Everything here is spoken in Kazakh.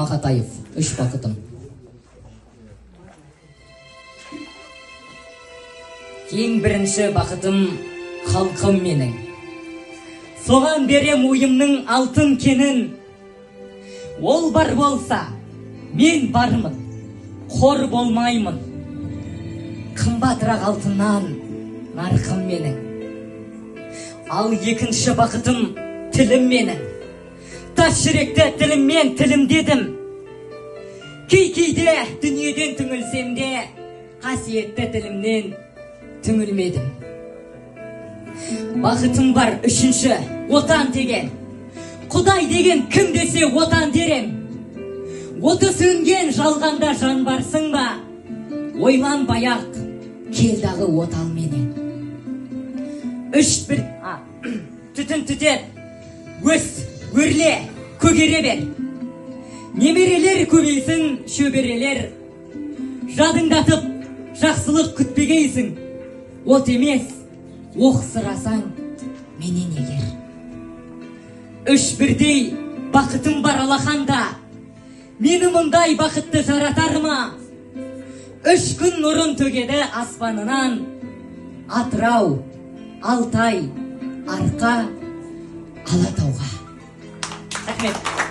Мақатаев, 3 бақытым. Ең бірінші бақытым халқым менің. Соған берем ойымның алтын кенін. Ол бар болса, мен бармын, қор болмаймын. Қымбатырақ алтыннан нарқым менің. Ал екінші бақытым тілім менің. Тас жүректі тіліммен тілімдедім. Кей-кейде дүниеден түңілсем де, қасиетті тілімнен түңілмедім. Бақытым бар үшінші, отан деген. Құдай деген кім десе отан дерем. Оты сөнген жалғанда жан барсың ба? Ойланбай ақ, келдағы отал менен. Түтін түтет, өс, өрле, көгере бер. Немерелер көбейсін, шөберелер. Жадыңдатып, жақсылық күтпегейсің. От емес, оқ сырасаң, менен егер. Үш бірдей бақытым бар алақанда. Мені мұндай бақытты жаратар ма? 3 күн нұрын төгеді аспанынан. Атырау, Алтай, Арқа, Алатауға. Рахмет.